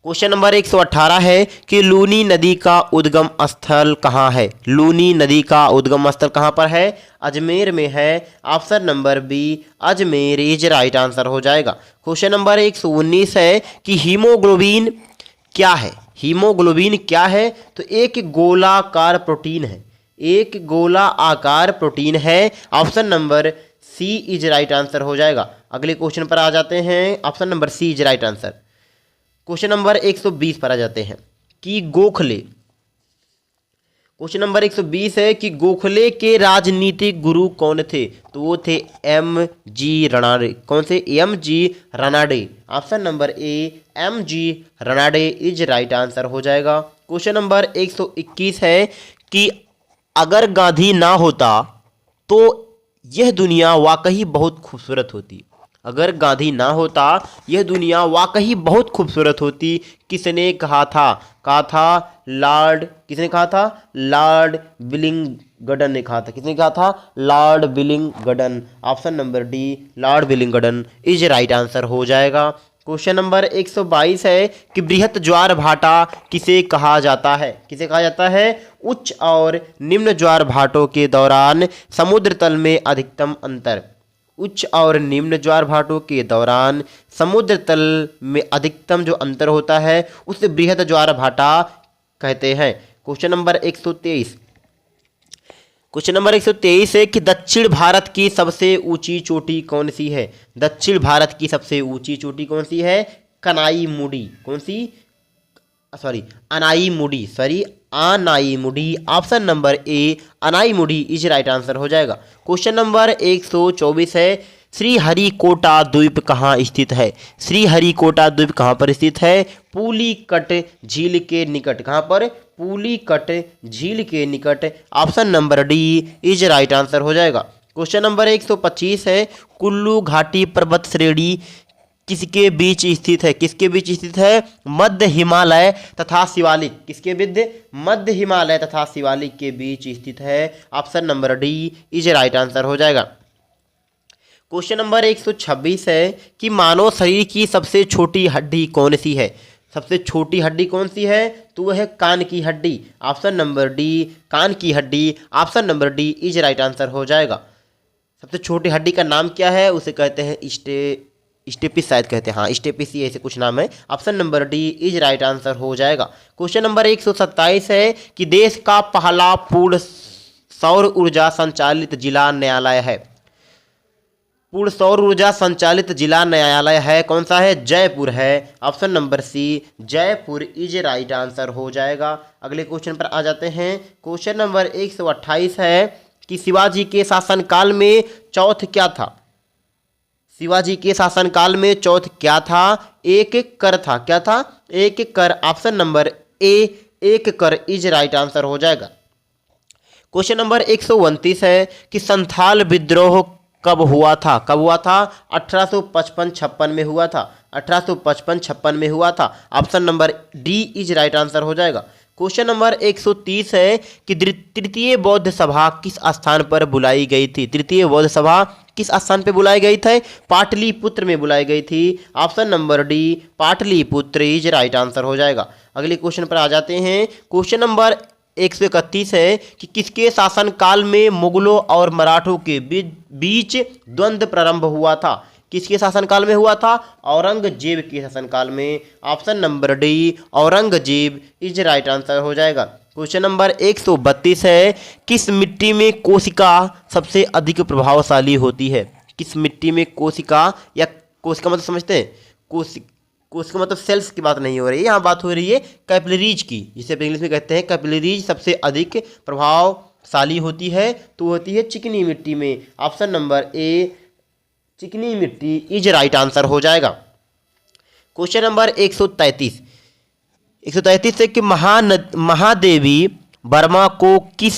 क्वेश्चन नंबर 118 है कि लूनी नदी का उद्गम स्थल कहाँ है? लूनी नदी का उद्गम स्थल कहाँ पर है? अजमेर में है। Option number B Ajmer is right answer हो जाएगा। क्वेश्चन नंबर 119 है कि हीमोग्लोबिन क्या है? हीमोग्लोबिन क्या है? तो एक गोलाकार प्रोटीन है। एक गोला आकार प्रोटीन है। Option number C is right answer हो जाएगा। अगले क्वेश्चन पर आ जाते हैं। Option number C is right answer. Question number 120 पर आ जाते हैं कि गोखले, क्वेश्चन नंबर 120 है कि गोखले के राजनीतिक गुरु कौन थे? तो वो थे एम जी रनाडे। कौन से? M G Ranade. Option number A M G Ranade is right answer हो जाएगा। क्वेश्चन नंबर 121 है कि अगर गांधी ना होता तो यह दुनिया वाकई बहुत खूबसूरत होती। अगर गांधी ना होता यह दुनिया वाकई बहुत खूबसूरत होती। किसने कहा था? कहा था लॉर्ड, किसने कहा था? लॉर्ड विलिंगडन ने कहा था। किसने कहा था? Lord Willingdon. Option number D Lord Willingdon is right answer हो जाएगा। क्वेश्चन नंबर 122 है कि बृहत ज्वार भाटा किसे कहा जाता है? किसे कहा जाता है? उच्च और निम्न ज्वार भाटों के दौरान समुद्र तल में अधिकतम अंतर। उच्च और निम्न ज्वार भाटों के दौरान समुद्र तल में अधिकतम जो अंतर होता है उसे बृहत ज्वार भाटा कहते हैं। क्वेश्चन नंबर 123, क्वेश्चन नंबर 123 है कि दक्षिण भारत की सबसे ऊंची चोटी कौन सी है? दक्षिण भारत की सबसे ऊंची चोटी कौन सी है? कनाईमुडी। कौन सी? Anamudi. Anamudi. Option number A Anamudi is right answer हो जाएगा। क्वेश्चन नंबर 124 है श्रीहरिकोटा द्वीप कहाँ स्थित है? श्रीहरिकोटा द्वीप कहाँ पर स्थित है? पुलिकट झील के निकट। कहाँ पर? पुलिकट झील के निकट। Option number D is right answer हो जाएगा। क्वेश्चन नंबर 125 है कुल्लू घाटी पर्वत श्रेणी किसके बीच स्थित है? किसके बीच स्थित है? मध्य हिमालय तथा शिवालिक। किसके बीच? मध्य हिमालय तथा शिवालिक के बीच स्थित है। Option number D is right answer हो जाएगा। क्वेश्चन नंबर 126 है कि मानव शरीर की सबसे छोटी हड्डी कौन सी है? सबसे छोटी हड्डी कौन सी है? तो वह है कान की हड्डी। ऑप्शन नंबर डी कान की हड्डी। Option number D is right answer हो जाएगा। सबसे छोटी हड्डी का नाम क्या है? उसे कहते हैं स्टेपिस, शायद कहते हैं। हाँ, स्टेपिस ऐसे कुछ नाम है। Option number D is right answer हो जाएगा। क्वेश्चन नंबर 127 है कि देश का पहला पूर्ण सौर ऊर्जा संचालित जिला न्यायालय है। पूर्ण सौर ऊर्जा संचालित जिला न्यायालय है कौन सा है? जयपुर है। Option number C Jaipur is right answer हो जाएगा। अगले क्वेश्चन पर आ जाते हैं। क्वेश्चन नंबर 128 है कि शिवाजी के शासनकाल में चौथ क्या था? शिवाजी के शासनकाल में चौथ क्या था? एक कर था। क्या था? एक कर। ऑप्शन नंबर ए एक कर इज राइट आंसर हो जाएगा। क्वेश्चन नंबर 129 है कि संथाल विद्रोह कब हुआ था? कब हुआ था? 1855-56 में हुआ था। 1855-56 में हुआ था। Option number D is right answer हो जाएगा। क्वेश्चन नंबर 130 है कि तृतीय बौद्ध सभा किस स्थान पर बुलाई गई थी? तृतीय बौद्ध सभा किस स्थान पर बुलाई गई थी? पाटलिपुत्र में बुलाई गई थी। Option number D Pataliputra is right answer हो जाएगा। अगले क्वेश्चन पर आ जाते हैं। क्वेश्चन नंबर 131 है कि किसके शासनकाल में मुगलों और मराठों के बीच द्वंद्व प्रारंभ हुआ था? किसके शासनकाल में हुआ था? औरंगजेब के शासनकाल में। Option number D Aurangzeb is right answer हो जाएगा। क्वेश्चन नंबर 132 है किस मिट्टी में कोशिका सबसे अधिक प्रभावशाली होती है? किस मिट्टी में कोशिका, या कोशिका मतलब समझते हैं? कोशिका मतलब सेल्स की बात नहीं हो रही है, यहाँ बात हो रही है कैपिलरीज की, जिसे इंग्लिश में कहते हैं कैपिलरीज सबसे अधिक प्रभावशाली होती है। तो होती है चिकनी मिट्टी में। ऑप्शन नंबर ए चिकनी मिट्टी इज राइट आंसर हो जाएगा। क्वेश्चन नंबर 133 है कि महादेवी वर्मा को किस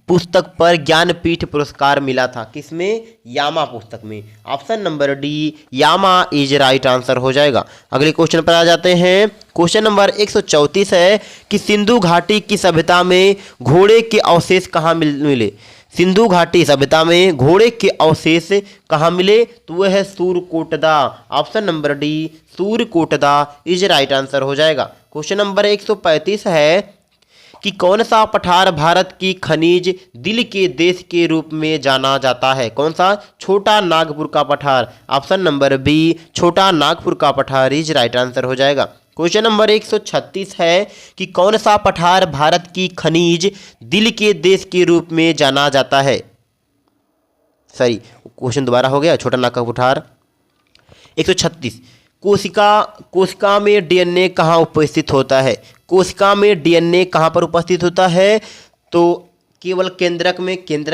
पुस्तक पर ज्ञानपीठ पुरस्कार मिला था? किसमें? यामा पुस्तक में। Option number D Yama is right answer हो जाएगा। अगले क्वेश्चन पर आ जाते हैं। क्वेश्चन नंबर 134 है कि सिंधु घाटी की सभ्यता में घोड़े के अवशेष कहाँ मिले? सिंधु घाटी सभ्यता में घोड़े के अवशेष कहाँ मिले? तो वह है Surkotada. Option number D Surkotada is right answer हो जाएगा। क्वेश्चन नंबर 135 है कि कौन सा पठार भारत की खनिज दिल के देश के रूप में जाना जाता है? कौन सा? छोटा नागपुर का पठार। ऑप्शन नंबर बी छोटा नागपुर का पठार इज राइट आंसर हो जाएगा। क्वेश्चन नंबर 136 है कि कौन सा पठार भारत की खनिज दिल के देश के रूप में जाना जाता है। सॉरी, क्वेश्चन दोबारा हो गया, छोटा नागपुर पठार। 136, कोशिका में डीएनए कहाँ उपस्थित होता है। कोशिका में डीएनए कहाँ पर उपस्थित होता है, तो केवल केंद्रक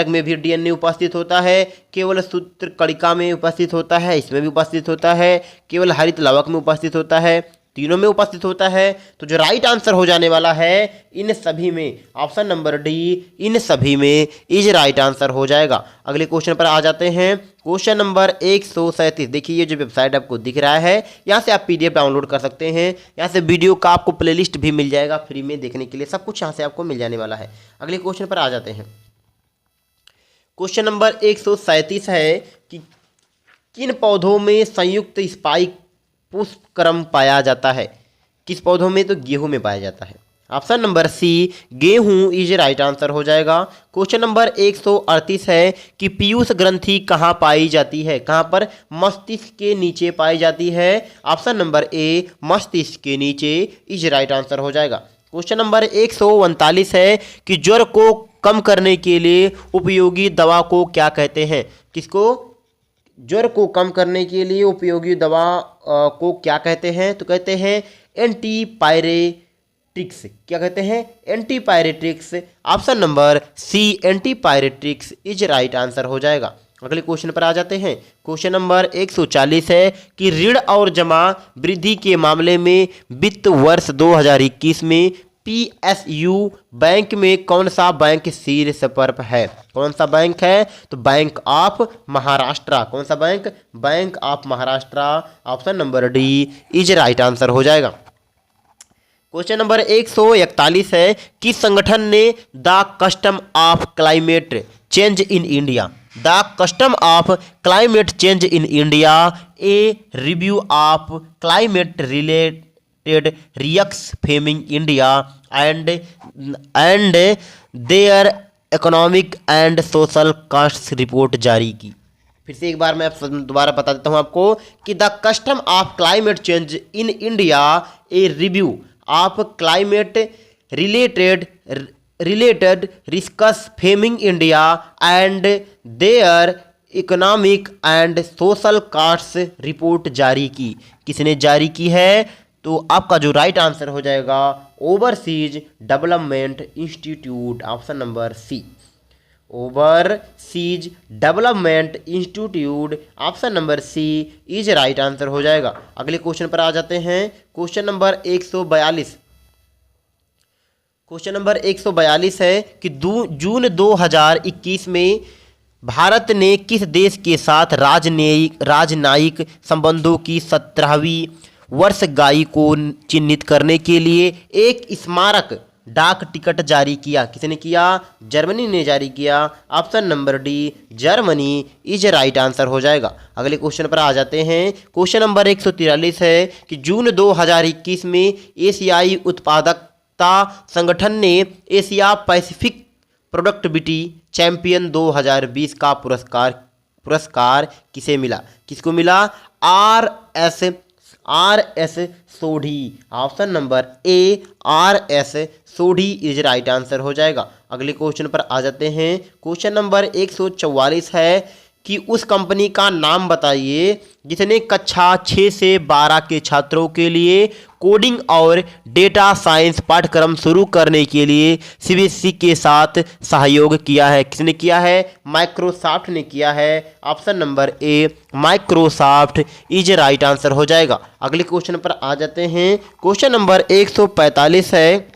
में भी डीएनए उपस्थित होता है, केवल सूत्र कणिका में उपस्थित होता है, इसमें भी उपस्थित होता है, केवल हरित लवक में उपस्थित होता है, तीनों में उपस्थित होता है। तो जो राइट आंसर हो जाने वाला है इन सभी में, ऑप्शन नंबर डी, इन सभी में इज राइट आंसर हो जाएगा। अगले क्वेश्चन पर आ जाते हैं। क्वेश्चन नंबर 137, देखिए ये जो वेबसाइट आपको दिख रहा है, यहाँ से आप पीडीएफ डाउनलोड कर सकते हैं। यहाँ से वीडियो का आपको प्लेलिस्ट भी मिल जाएगा फ्री में देखने के लिए, सब कुछ यहाँ से आपको मिल जाने वाला है। अगले क्वेश्चन पर आ जाते हैं। क्वेश्चन नंबर 137 है कि किन पौधों में संयुक्त स्पाइक पुष्पक्रम पाया जाता है। किस पौधों में, तो गेहूं में पाया जाता है। ऑप्शन नंबर सी, गेहूं इज राइट आंसर हो जाएगा। क्वेश्चन नंबर 138 है कि पीयूष ग्रंथि कहाँ पाई जाती है। कहाँ पर, मस्तिष्क के नीचे पाई जाती है। ऑप्शन नंबर ए, मस्तिष्क के नीचे इज राइट आंसर हो जाएगा। क्वेश्चन नंबर 139 है कि ज्वर को कम करने के लिए उपयोगी दवा को क्या कहते हैं। किसको, ज्वर को कम करने के लिए उपयोगी दवा को क्या कहते हैं, तो कहते हैं एंटीपायरेटिक्स। क्या कहते हैं, antipyretics. Option number C, antipyretics is right answer हो जाएगा। अगले क्वेश्चन पर आ जाते हैं। क्वेश्चन नंबर 140 है कि ऋण और जमा वृद्धि के मामले में वित्त वर्ष 2021 में पीएसयू बैंक में कौन सा बैंक शीर्ष पर है। कौन सा बैंक है, तो बैंक ऑफ महाराष्ट्र। कौन सा bank, bank of Maharashtra. Option number D is right answer हो जाएगा। क्वेश्चन नंबर 141 है कि संगठन ने the costs of climate change in India, the costs of climate change in India, a review of climate related risks facing India and their economic and social cost report जारी की। फिर से एक बार मैं दोबारा बता देता हूं आपको कि the costs of climate change in India, a review of climate related risks facing India and their economic and social cost report जारी की। किसने जारी की है, तो आपका जो राइट आंसर हो जाएगा Overseas Development Institute. Option number C, Overseas Development Institute. Option number C is right answer हो जाएगा। अगले क्वेश्चन पर आ जाते हैं। क्वेश्चन नंबर 142, क्वेश्चन नंबर 142 है कि जून 2021 में भारत ने किस देश के साथ राजनयिक संबंधों की 17वीं वर्षगांठ को चिन्हित करने के लिए एक स्मारक डाक टिकट जारी किया। किसने किया, जर्मनी ने जारी किया। Option number D, Germany is right answer हो जाएगा। अगले क्वेश्चन पर आ जाते हैं। क्वेश्चन नंबर 143 है कि जून 2021 में एशियाई उत्पादकता संगठन ने एशिया पैसिफिक प्रोडक्टिविटी चैंपियन 2020 का पुरस्कार किसे मिला। किसको मिला, R S Sodhi. Option number A, R S Sodhi is right answer हो जाएगा। अगले क्वेश्चन पर आ जाते हैं। क्वेश्चन नंबर 144 है कि उस कंपनी का नाम बताइए जिसने कक्षा 6 से 12 के छात्रों के लिए कोडिंग और डेटा साइंस पाठ्यक्रम शुरू करने के लिए सीबीएसई के साथ सहयोग किया है। किसने किया है, माइक्रोसॉफ्ट ने किया है। Option number A, Microsoft is right answer हो जाएगा। अगले क्वेश्चन पर आ जाते हैं। क्वेश्चन नंबर 145 है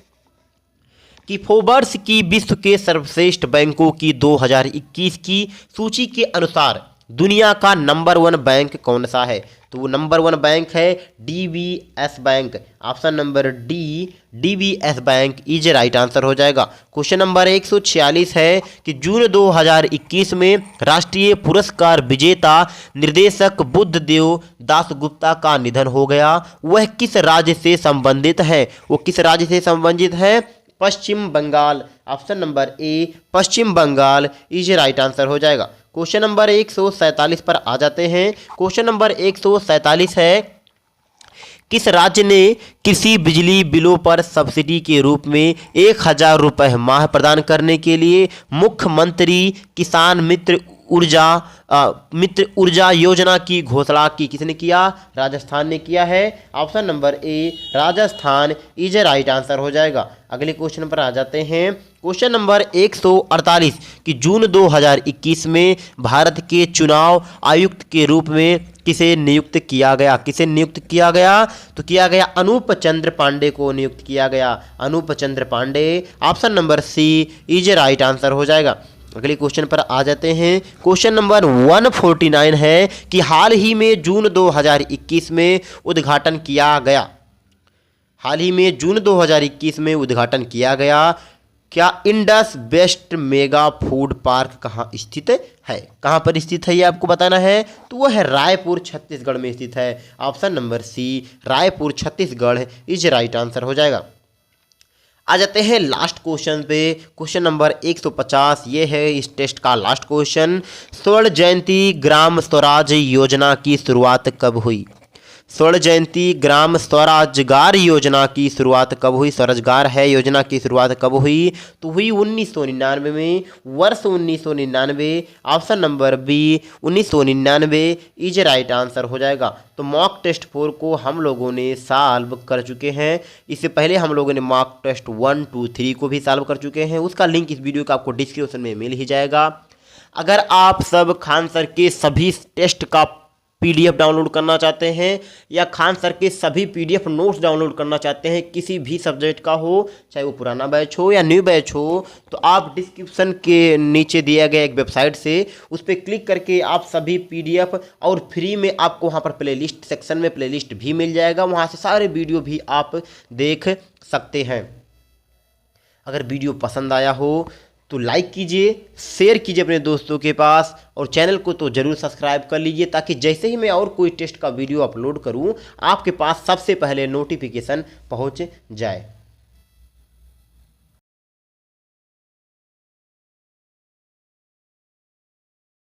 कि फोर्ब्स की विश्व के सर्वश्रेष्ठ बैंकों की 2021 की सूची के अनुसार दुनिया का नंबर 1 बैंक कौन सा है। तो वो नंबर 1 बैंक है DBS bank. Option number D, DBS bank is right answer हो जाएगा। क्वेश्चन नंबर 146 है कि जून 2021 में राष्ट्रीय पुरस्कार विजेता निर्देशक बुद्धदेव दासगुप्ता का निधन हो गया। वह किस राज्य से संबंधित है। वो किस राज्य से संबंधित है, Paschim Bangal. Option number A, Paschim Bangal is right answer हो जाएगा। क्वेश्चन नंबर 147 पर आ जाते हैं। क्वेश्चन नंबर 147 है किस राज्य ने कृषि बिजली बिलों पर सब्सिडी के रूप में 1,000 रुपये माह प्रदान करने के लिए मुख्यमंत्री किसान मित्र ऊर्जा योजना की घोषणा की? किसने किया? राजस्थान ने किया है। Option number A Rajasthan is right answer हो जाएगा। अगले क्वेश्चन पर आ जाते हैं। क्वेश्चन नंबर 148 कि जून 2021 में भारत के चुनाव आयुक्त के रूप में किसे नियुक्त किया गया? किसे नियुक्त किया गया? तो किया गया अनूप चंद्र पांडे को नियुक्त किया गया। Anup Chandra Pandey option number C is right answer हो जाएगा। अगले क्वेश्चन पर आ जाते हैं। क्वेश्चन नंबर 149 है कि हाल ही में जून 2021 में उद्घाटन किया गया। हाल ही में जून 2021 में उद्घाटन किया गया क्या Indus best mega food park कहाँ स्थित है? कहाँ पर स्थित है ये आपको बताना है। तो वह है रायपुर छत्तीसगढ़ में स्थित है। Option number C Raipur Chhattisgarh is right answer हो जाएगा। आ जाते हैं लास्ट क्वेश्चन पे। क्वेश्चन नंबर 150 ये है इस टेस्ट का लास्ट क्वेश्चन। स्वर्ण जयंती ग्राम स्वराज योजना की शुरुआत कब हुई? स्वर्ण जयंती ग्राम स्वरोजगार योजना की शुरुआत कब हुई? स्वरोजगार है योजना की शुरुआत कब हुई? तो हुई 1999 में। वर्ष 1999। Option number B 1999 is right answer हो जाएगा। तो मॉक टेस्ट 4 को हम लोगों ने सॉल्व कर चुके हैं। इससे पहले हम लोगों ने मॉक टेस्ट 1, 2, 3 को भी सॉल्व कर चुके हैं। उसका लिंक इस वीडियो का आपको डिस्क्रिप्शन में मिल ही जाएगा। अगर आप सब खान सर के सभी टेस्ट का PDF डाउनलोड करना चाहते हैं या खान सर के सभी PDF नोट्स डाउनलोड करना चाहते हैं, किसी भी सब्जेक्ट का हो, चाहे वो पुराना बैच हो या न्यू बैच हो, तो आप डिस्क्रिप्शन के नीचे दिया गया एक वेबसाइट से उस पर क्लिक करके आप सभी PDF और फ्री में आपको वहाँ पर प्लेलिस्ट सेक्शन में प्लेलिस्ट भी मिल जाएगा। वहाँ से सारे वीडियो भी आप देख सकते हैं। अगर वीडियो पसंद आया हो तो लाइक कीजिए, शेयर कीजिए अपने दोस्तों के पास और चैनल को तो ज़रूर सब्सक्राइब कर लीजिए ताकि जैसे ही मैं और कोई टेस्ट का वीडियो अपलोड करूं आपके पास सबसे पहले नोटिफिकेशन पहुंच जाए।